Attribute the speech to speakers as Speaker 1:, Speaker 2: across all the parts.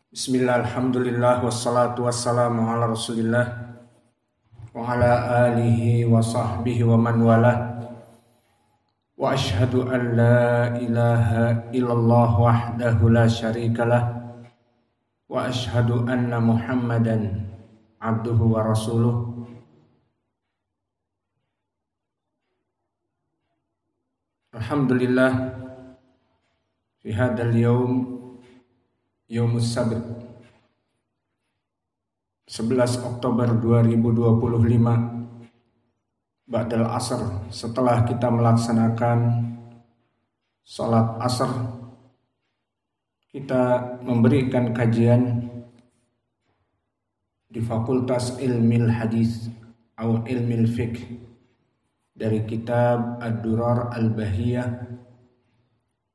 Speaker 1: Bismillah, alhamdulillah, wassalatu wassalamu ala rasulillah wa ala alihi wa sahbihi wa man walah. Wa ashhadu an la ilaha illallah wahdahu la syarikalah wa ashhadu anna muhammadan abduhu wa rasuluh. Alhamdulillah fi hadzal Yaumus Sabt 11 Oktober 2025 Ba'dal Asr, setelah kita melaksanakan sholat asar, kita memberikan kajian di Fakultas Ilmil Hadis atau Ilmil Fiqh dari kitab Ad-Durar Al-Bahiyah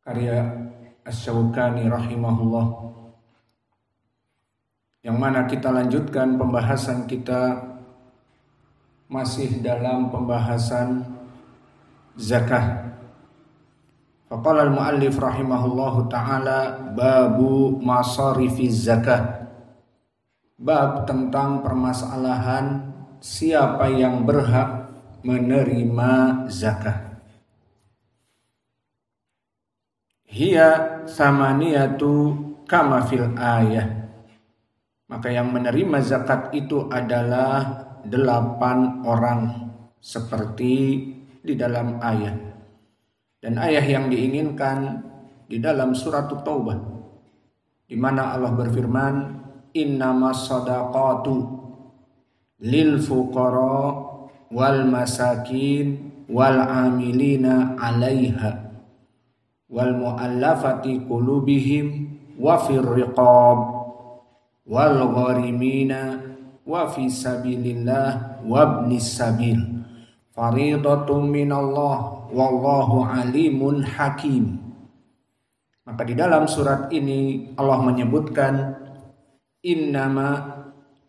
Speaker 1: karya Asy-Syaukani rahimahullah, yang mana kita lanjutkan pembahasan kita masih dalam pembahasan zakah. Faqala al-muallif rahimahullahu ta'ala babu masarifiz zakah, bab tentang permasalahan siapa yang berhak menerima zakah. Hiya samaniyatu kama fil ayah, maka yang menerima zakat itu adalah 8 orang seperti di dalam ayat. Dan ayat yang diinginkan di dalam surat Taubah, di mana Allah berfirman, innamas shadaqatu lil fuqara wal masakin wal amilina 'alaiha wal mu'allafati qulubihim wa fir riqab wal gharimina wa fi sabilillah wabnis sabil faridatun minallah wallahu alimun hakim. Maka di dalam surat ini Allah menyebutkan innama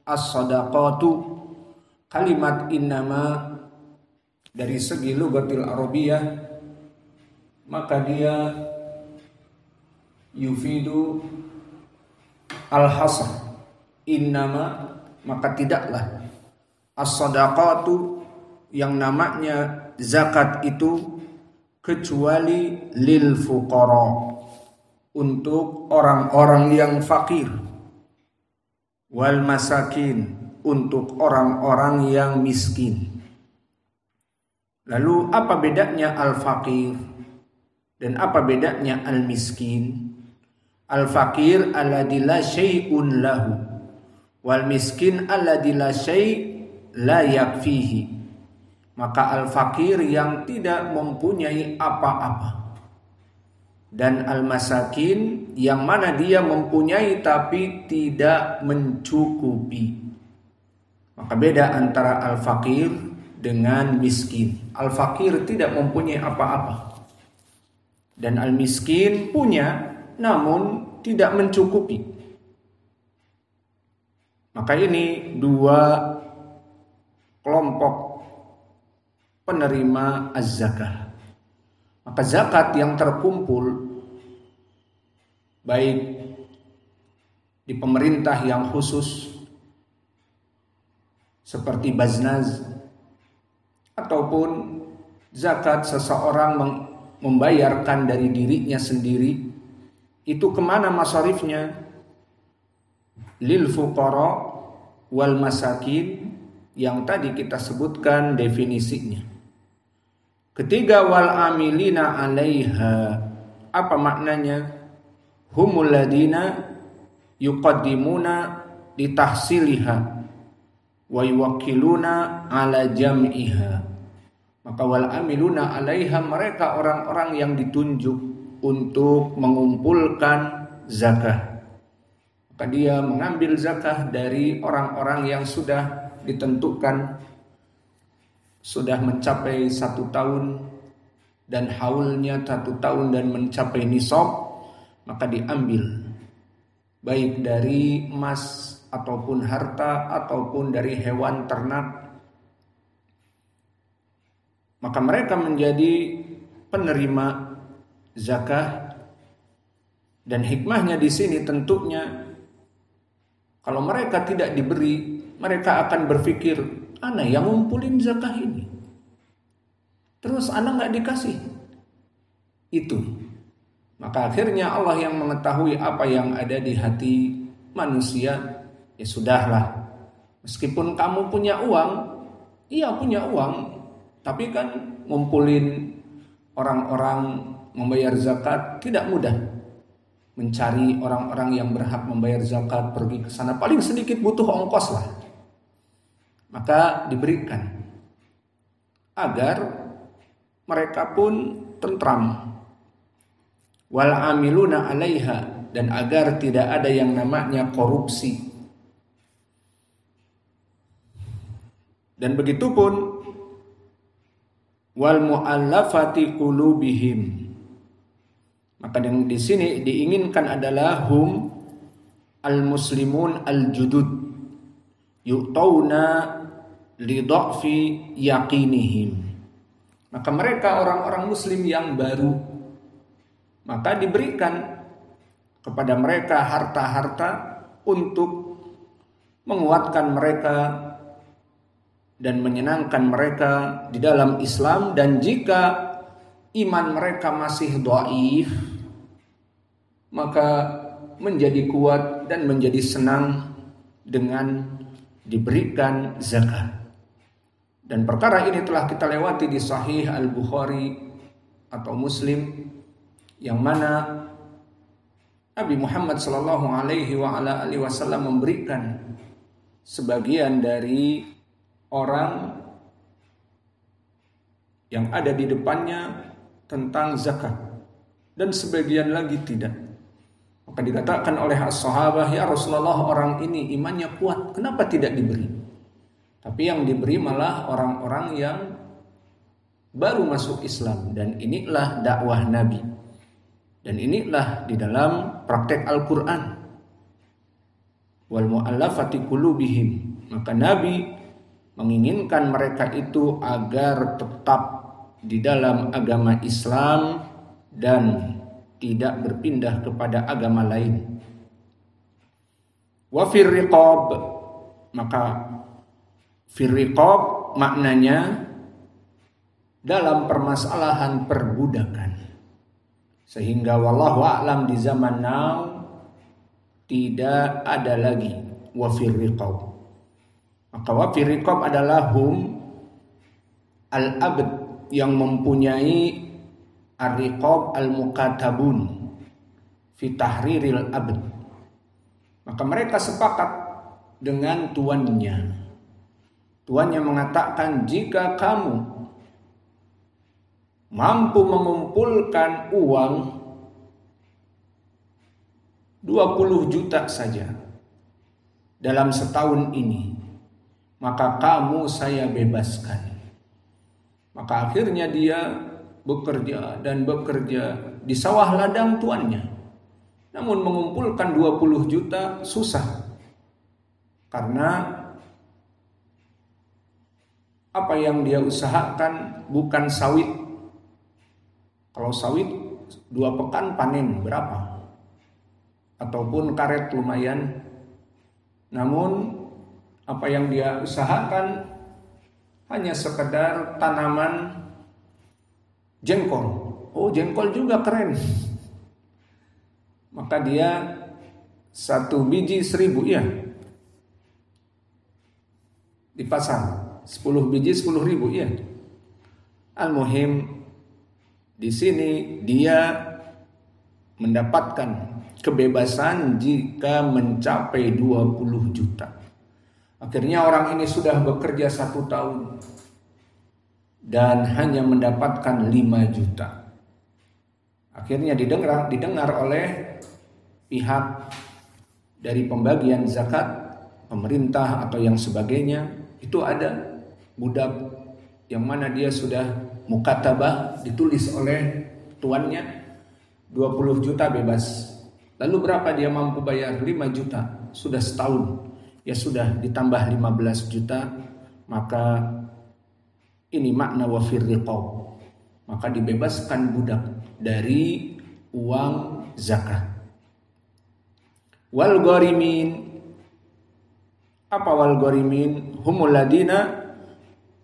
Speaker 1: as-sadaqatu. Kalimat innama dari segi lughatil arabiyah maka dia yufidu al-hasr. Innama maka tidaklah, as-sadaqatu yang namanya zakat itu kecuali lil fuqara, untuk orang-orang yang fakir, wal masakin, untuk orang-orang yang miskin. Lalu apa bedanya al-fakir dan apa bedanya al-miskin? Al-fakir alladzi la syai'un lahu wal miskin alladzi la syai' la yakfihi. Maka al-fakir yang tidak mempunyai apa-apa, dan al-masakin yang mana dia mempunyai tapi tidak mencukupi. Maka beda antara al-fakir dengan miskin. Al-fakir tidak mempunyai apa-apa, dan al-miskin punya namun tidak mencukupi. Maka ini 2 kelompok penerima az-zakah. Maka zakat yang terkumpul baik di pemerintah yang khusus seperti Baznaz, ataupun zakat seseorang membayarkan dari dirinya sendiri, itu kemana masarifnya? Lil fuqara wal masakin, yang tadi kita sebutkan definisinya. Ketiga, wal amilina 'alaiha. Apa maknanya? Humul ladina yuqaddimuna litahsiliha wa yuwakkiluna 'ala jam'iha. Maka wal amiluna 'alaiha, mereka orang-orang yang ditunjuk untuk mengumpulkan zakah. Maka dia mengambil zakah dari orang-orang yang sudah ditentukan, sudah mencapai 1 tahun dan haulnya 1 tahun dan mencapai nisab, maka diambil baik dari emas ataupun harta ataupun dari hewan ternak. Maka mereka menjadi penerima zakah. Dan hikmahnya di sini tentunya Kalau mereka tidak diberi, mereka akan berpikir, ana yang ngumpulin zakah ini, terus ana nggak dikasih itu. Maka akhirnya Allah yang mengetahui apa yang ada di hati manusia. Ya sudahlah, meskipun kamu punya uang, iya punya uang, tapi kan ngumpulin orang-orang membayar zakat tidak mudah. Mencari orang-orang yang berhak membayar zakat, pergi ke sana, paling sedikit butuh ongkos lah. Maka diberikan agar mereka pun tentram. Wal amiluna 'alaiha, dan agar tidak ada yang namanya korupsi. Dan begitu pun wal mu'allafati qulubihim. Maka yang di sini diinginkan adalah hum al-muslimun al-judud yu'tauna li dha'fi yaqinihim. Maka mereka orang-orang muslim yang baru, maka diberikan kepada mereka harta-harta untuk menguatkan mereka dan menyenangkan mereka di dalam Islam. Dan jika iman mereka masih dhaif, maka menjadi kuat dan menjadi senang dengan diberikan zakat. Dan perkara ini telah kita lewati di Sahih Al-Bukhari atau Muslim, yang mana Nabi Muhammad sallallahu alaihi wasallam memberikan sebagian dari orang yang ada di depannya tentang zakat, dan sebagian lagi tidak. Maka dikatakan oleh as-sahabah, ya Rasulullah, orang ini imannya kuat, kenapa tidak diberi? Tapi yang diberi malah orang-orang yang baru masuk Islam. Dan inilah dakwah Nabi, dan inilah di dalam praktek Al-Quran. Wal mu'allafati qulubihim. Maka Nabi menginginkan mereka itu agar tetap di dalam agama Islam dan tidak berpindah kepada agama lain. Wa fir riqab, maka fir riqab maknanya dalam permasalahan perbudakan. Sehingga wallahu a'lam di zaman now tidak ada lagi wa fir riqab. Maka wa fir riqab adalah hum al-abd, yang mempunyai ar-riqab al-mukatabun fi tahriril abd. Maka mereka sepakat dengan tuannya. Tuannya mengatakan, jika kamu mampu mengumpulkan uang 20 juta saja dalam setahun ini, maka kamu saya bebaskan. Maka akhirnya dia bekerja dan bekerja di sawah ladang tuannya. Namun mengumpulkan 20 juta susah. Karena apa yang dia usahakan bukan sawit. Kalau sawit 2 pekan panen berapa? Ataupun karet lumayan. Namun apa yang dia usahakan hanya sekedar tanaman jengkol. Oh, jengkol juga keren. Maka dia 1 biji 1.000 ya. Di pasar 10 biji 10.000 ya. Al-muhim di sini dia mendapatkan kebebasan jika mencapai 20 juta. Akhirnya orang ini sudah bekerja 1 tahun dan hanya mendapatkan 5 juta. Akhirnya didengar oleh pihak dari pembagian zakat, pemerintah atau yang sebagainya. Itu ada budak yang mana dia sudah mukatabah, ditulis oleh tuannya 20 juta bebas. Lalu berapa dia mampu bayar? 5 juta. Sudah setahun. Ya sudah ditambah 15 juta, maka ini makna wa fir riqab. Maka dibebaskan budak dari uang zakat. Wal gharimin, Apa wal gharimin? Humul ladina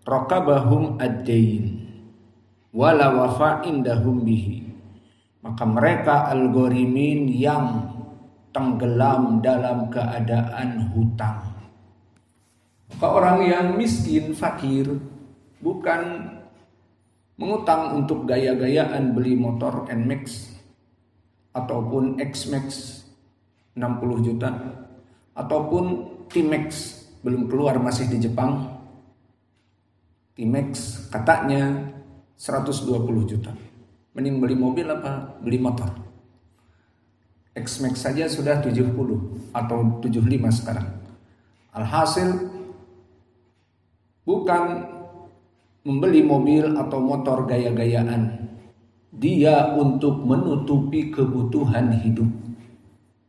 Speaker 1: raqabahum ad-dain wala wafa indahum bihi. Maka mereka al-gharimin yang tenggelam dalam keadaan hutang. Maka orang yang miskin, fakir, bukan mengutang untuk gaya-gayaan beli motor NMAX ataupun X-Max 60 juta ataupun T-Max belum keluar, masih di Jepang. T-Max katanya 120 juta. Mending beli mobil apa beli motor? X-Max saja sudah 70 atau 75 sekarang. Alhasil bukan membeli mobil atau motor gaya-gayaan. Dia untuk menutupi kebutuhan hidup.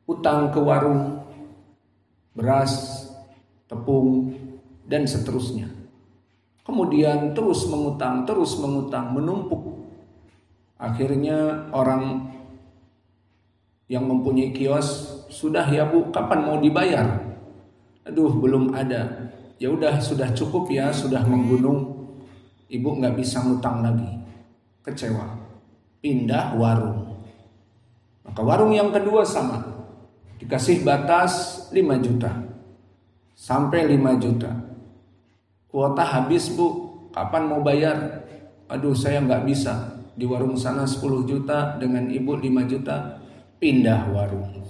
Speaker 1: Utang ke warung, beras, tepung, dan seterusnya. Kemudian terus mengutang, menumpuk. Akhirnya orang yang mempunyai kios, sudah ya Bu, kapan mau dibayar? Aduh, belum ada. Ya udah, sudah cukup ya, sudah menggunung. Ibu nggak bisa ngutang lagi. Kecewa. Pindah warung. Maka warung yang kedua sama. Dikasih batas 5 juta. Sampai 5 juta. Kuota habis Bu, kapan mau bayar? Aduh, saya nggak bisa. Di warung sana 10 juta, dengan ibu 5 juta. Pindah warung.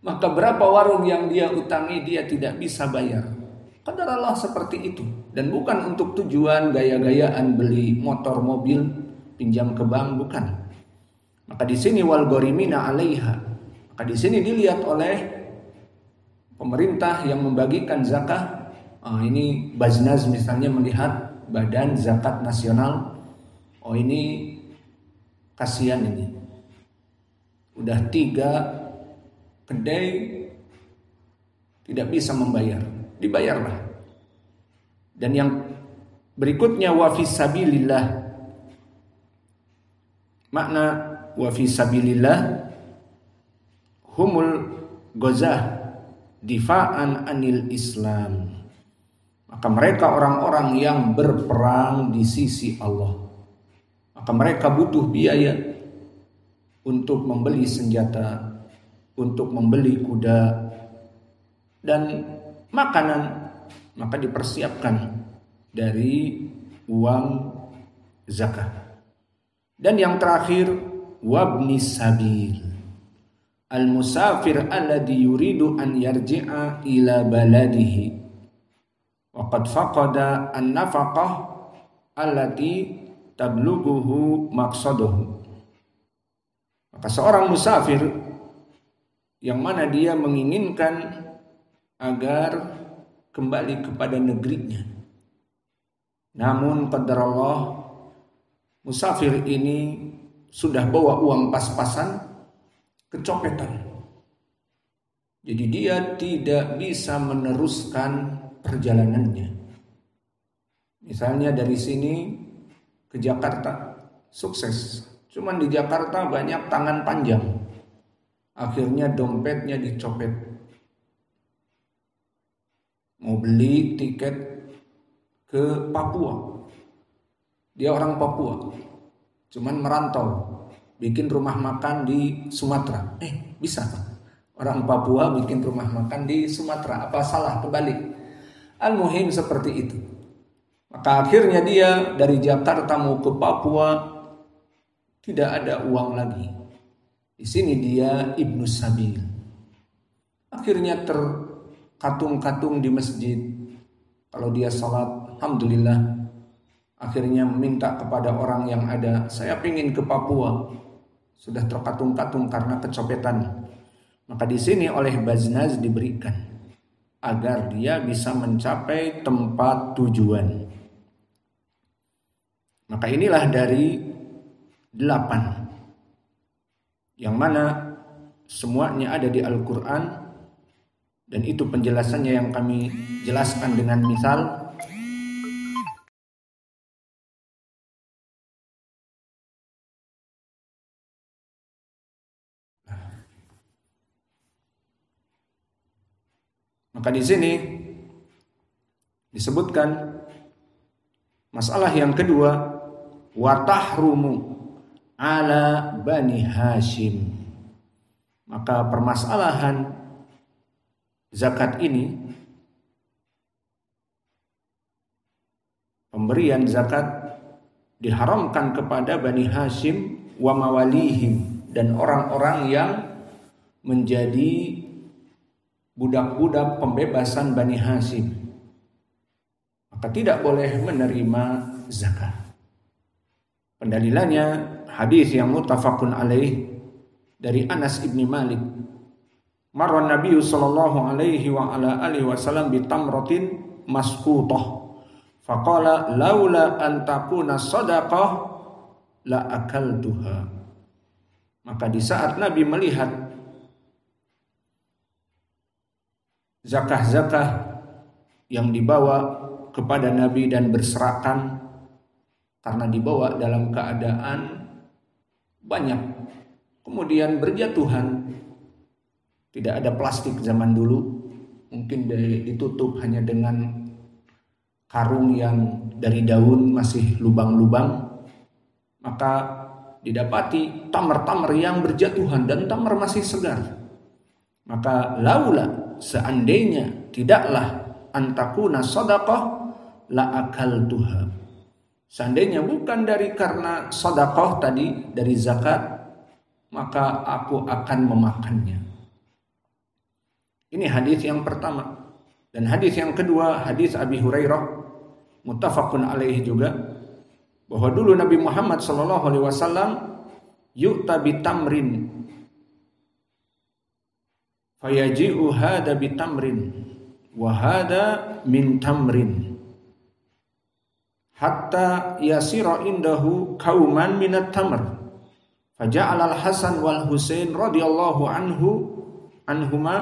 Speaker 1: Maka berapa warung yang dia utangi dia tidak bisa bayar. Qadar Allah seperti itu. Dan bukan untuk tujuan gaya-gayaan beli motor, mobil, pinjam ke bank, bukan. Maka di sini wal gharimina 'alaiha. Maka di sini dilihat oleh pemerintah yang membagikan zakat. Ini Baznaz misalnya melihat Badan Zakat Nasional. Oh, ini kasihan ini. Udah 3 kedai tidak bisa membayar. Dibayarlah. Dan yang berikutnya wa fisabilillah. Makna wa fisabilillah humul ghazah difa'an anil Islam. Maka mereka orang-orang yang berperang di sisi Allah. Maka mereka butuh biaya untuk membeli senjata, untuk membeli kuda dan makanan. Maka dipersiapkan dari uang zakat. Dan yang terakhir wabni sabil. Al-musafir alladhi yuridu an yarji'a ila baladihi wa qad faqada an-nafaqah allati tablughuhu maqsaduhu. Maka seorang musafir yang mana dia menginginkan agar kembali kepada negerinya, namun qadarullah musafir ini sudah bawa uang pas-pasan, kecopetan. Jadi dia tidak bisa meneruskan perjalanannya. Misalnya dari sini ke Jakarta, sukses. Cuman di Jakarta banyak tangan panjang. Akhirnya dompetnya dicopet. Mau beli tiket ke Papua. Dia orang Papua. Cuman merantau. Bikin rumah makan di Sumatera. Bisa Pak? Orang Papua bikin rumah makan di Sumatera. Apa salah? Kebalik. Al-muhim seperti itu. Maka akhirnya dia dari Jakarta mau ke Papua, tidak ada uang lagi. Di sini dia Ibnu Sabil. Akhirnya terkatung-katung di masjid. Kalau dia salat, alhamdulillah. Akhirnya meminta kepada orang yang ada, saya ingin ke Papua. Sudah terkatung-katung karena kecopetan. Maka di sini oleh Baznaz diberikan agar dia bisa mencapai tempat tujuan. Maka inilah dari 8 yang mana semuanya ada di Al-Quran, dan itu penjelasannya yang kami jelaskan dengan misal. Maka di sini disebutkan masalah yang kedua, wa tahrumu ala Bani Hashim. Maka permasalahan zakat ini, pemberian zakat diharamkan kepada Bani Hashim wa mawalihim, dan orang-orang yang menjadi budak-budak pembebasan Bani Hashim, maka tidak boleh menerima zakat. Pendalilannya hadis yang muttafaqun alaih dari Anas ibni Malik. Marwan Nabi sallallahu alaihi wa ala alihi wasallam bi tamratin maskutah. Faqala laula an takuna shadaqah la akaltuha. Maka di saat Nabi melihat zakah-zakah yang dibawa kepada Nabi dan berserakan, karena dibawa dalam keadaan banyak, kemudian berjatuhan. Tidak ada plastik zaman dulu, mungkin ditutup hanya dengan karung yang dari daun masih lubang-lubang. Maka didapati tamar-tamar yang berjatuhan dan tamar masih segar. Maka laula, seandainya tidaklah antakuna shadaqah la akaltuha. Seandainya bukan dari karena shadaqah tadi, dari zakat, maka aku akan memakannya. Ini hadis yang pertama. Dan hadis yang kedua, hadis Abi Hurairah, muttafaqun alaihi juga, bahwa dulu Nabi Muhammad sallallahu alaihi wasallam yu'ta bitamrin fayaji'u hada bitamrin wa hada min tamrin hatta yasira indahu kauman minat tamr faja'ala al-Hasan wal Husain radhiyallahu anhuma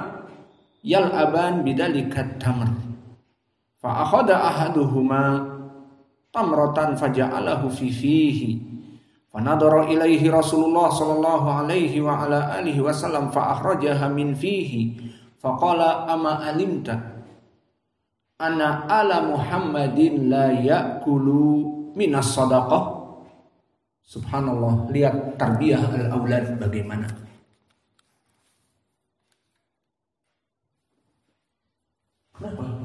Speaker 1: yal'aban bidalikat tamr fa akhadha ahaduhuma tamratan faja'alahu fi fihi fanadara ilaihi Rasulullah sallallahu alaihi wa ala alihi wasallam fa akhrajaha min fihi faqala ama alimta ana ala Muhammadin la ya'kulu minas sadaqah. Subhanallah, lihat tarbiyah al-aulad bagaimana. Kenapa?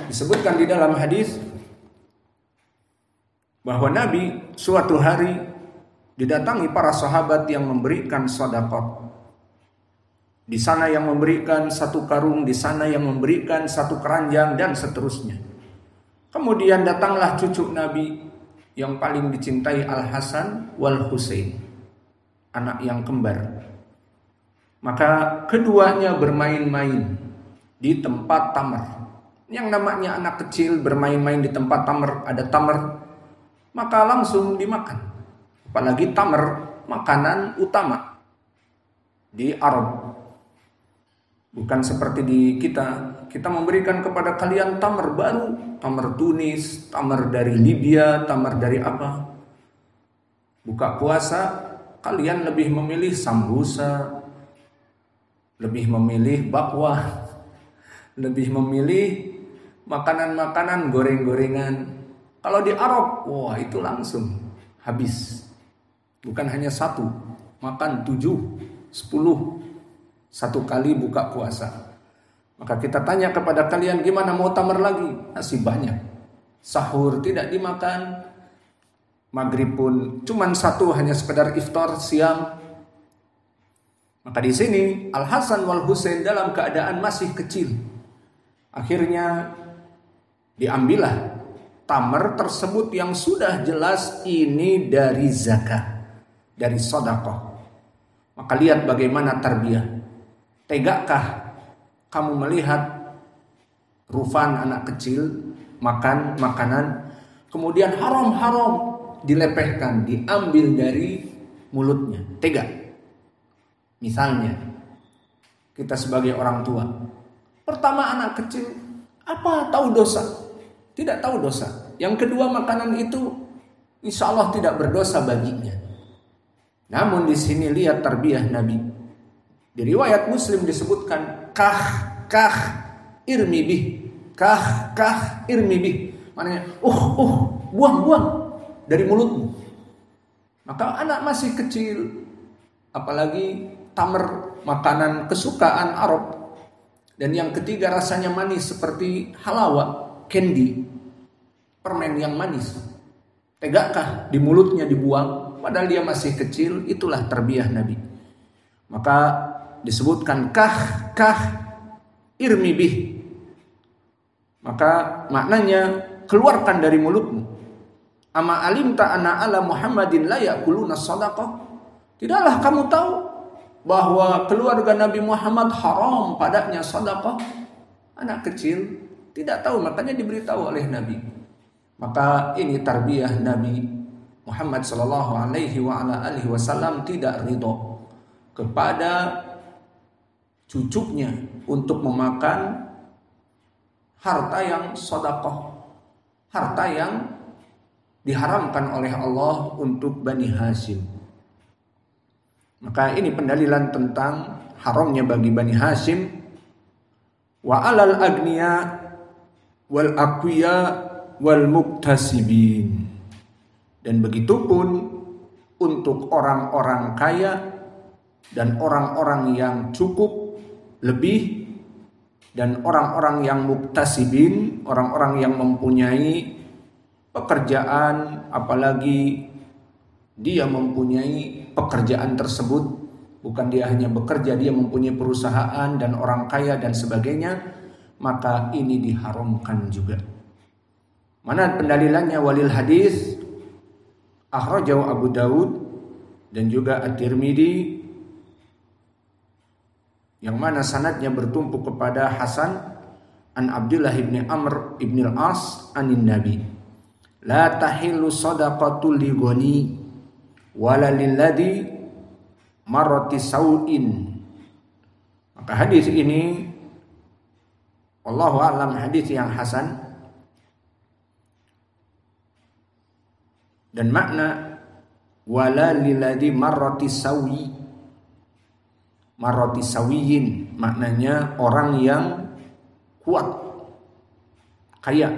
Speaker 1: Disebutkan di dalam hadis bahwa Nabi suatu hari didatangi para sahabat yang memberikan sedekah. Di sana yang memberikan satu karung, di sana yang memberikan satu keranjang, dan seterusnya. Kemudian datanglah cucu Nabi yang paling dicintai, Al-Hasan wal Husain, anak yang kembar. Maka keduanya bermain-main di tempat tamar. Yang namanya anak kecil bermain-main di tempat tamar, ada tamar, maka langsung dimakan. Apalagi tamar, makanan utama di Arab. Bukan seperti di kita memberikan kepada kalian tamar baru, tamar Tunis, tamar dari Libya, tamar dari apa. Buka puasa, kalian lebih memilih sambusa, lebih memilih bakwan, lebih memilih makanan-makanan goreng-gorengan. Kalau di Arab, wah itu langsung habis. Bukan hanya satu, makan 7, 10 satu kali buka puasa. Maka kita tanya kepada kalian, gimana mau tamar lagi? Masih banyak. Sahur tidak dimakan, maghrib pun cuman satu, hanya sekedar iftar siang. Maka di sini Al-Hasan wal Husain dalam keadaan masih kecil. Akhirnya diambillah tamar tersebut yang sudah jelas ini dari zakat, dari sedekah. Maka lihat bagaimana tarbiyah. Tegakah kamu melihat Rufan anak kecil makan makanan, kemudian haram-haram dilepehkan, diambil dari mulutnya? Tega. Misalnya kita sebagai orang tua, pertama anak kecil, apa tahu dosa? Tidak tahu dosa. Yang kedua, makanan itu insya Allah tidak berdosa baginya. Namun di sini lihat tarbiyah Nabi. Di riwayat Muslim disebutkan kah irmi bih, kah irmi bih. Maknanya buang dari mulutmu. Maka anak masih kecil, apalagi tamr, makanan kesukaan Arab. Dan yang ketiga rasanya manis seperti halawa, candy, permen yang manis. Tegakah di mulutnya dibuang padahal dia masih kecil? Itulah tarbiyah Nabi. Maka disebutkan kah irmi bih. Maka maknanya keluarkan dari mulutmu. Ama alimta anna ala Muhammadin la yakuluna sadaqah. Tidaklah kamu tahu bahwa keluarga Nabi Muhammad haram padanya sedekah? Anak kecil tidak tahu, makanya diberitahu oleh Nabi. Maka ini tarbiyah Nabi Muhammad sallallahu alaihi wasallam, tidak ridho kepada cucunya untuk memakan harta yang sedekah, harta yang diharamkan oleh Allah untuk Bani Hashim. Maka ini pendalilan tentang haramnya bagi Bani Hashim. Wa alal agniya wal aqwiya wal muktasibin. Dan begitupun untuk orang-orang kaya dan orang-orang yang cukup lebih, dan orang-orang yang muktasibin, orang-orang yang mempunyai pekerjaan, apalagi dia mempunyai pekerjaan tersebut, bukan dia hanya bekerja, dia mempunyai perusahaan dan orang kaya dan sebagainya, maka ini diharamkan juga. Mana pendalilannya? Walil hadis akhrajahu Abu Daud dan juga At-Tirmidzi, yang mana sanadnya bertumpu kepada Hasan an Abdullah ibn Amr ibn al-As anin Nabi, la tahillu sadaqatul li ghani wala lilladhi marrati sau'in. Maka hadis ini wallahu a'lam hadis yang hasan, dan makna wala lilladhi marrati sawi, marrati sawiyin maknanya orang yang kuat, kaya,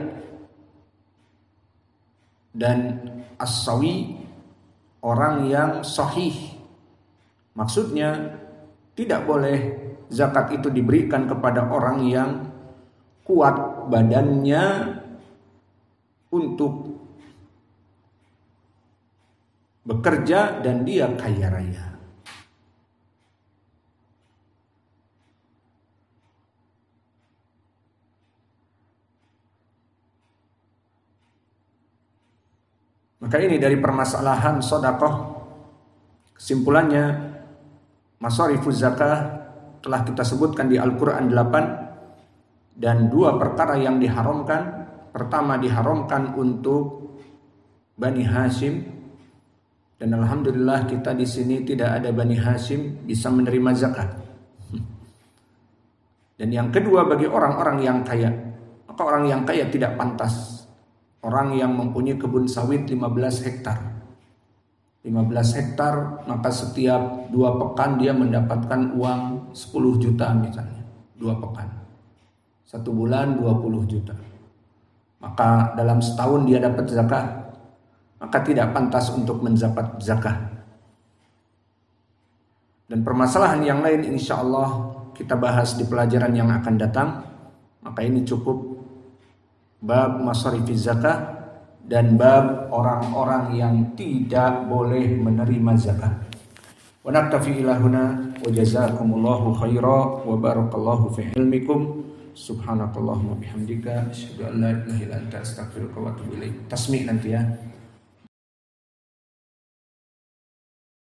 Speaker 1: dan as-sawi orang yang sahih. Maksudnya tidak boleh zakat itu diberikan kepada orang yang kuat badannya untuk bekerja dan dia kaya raya. Maka ini dari permasalahan sedekah. Kesimpulannya, masarifuz zakah telah kita sebutkan di Al-Quran 8, dan 2 perkara yang diharamkan. Pertama, diharamkan untuk Bani Hashim, dan alhamdulillah kita di sini tidak ada Bani Hashim bisa menerima zakat. Dan yang kedua, bagi orang-orang yang kaya, maka orang yang kaya tidak pantas. Orang yang mempunyai kebun sawit 15 hektar, 15 hektar, maka setiap 2 pekan dia mendapatkan uang 10 juta misalnya, 2 pekan, 1 bulan 20 juta. Maka dalam setahun dia dapat zakat, maka tidak pantas untuk mendapat zakat. Dan permasalahan yang lain insya Allah kita bahas di pelajaran yang akan datang. Maka ini cukup bab masarifiz zakah dan bab orang-orang yang tidak boleh menerima zakat. Wa naktafi ila huna wa jazakumullahu khaira wa barakallahu fi ilmikum. Subhanakallahumma bihamdika asyhadu an la ilaha illa anta astaghfiruka wa atubu ilaik. Tasmih nanti ya.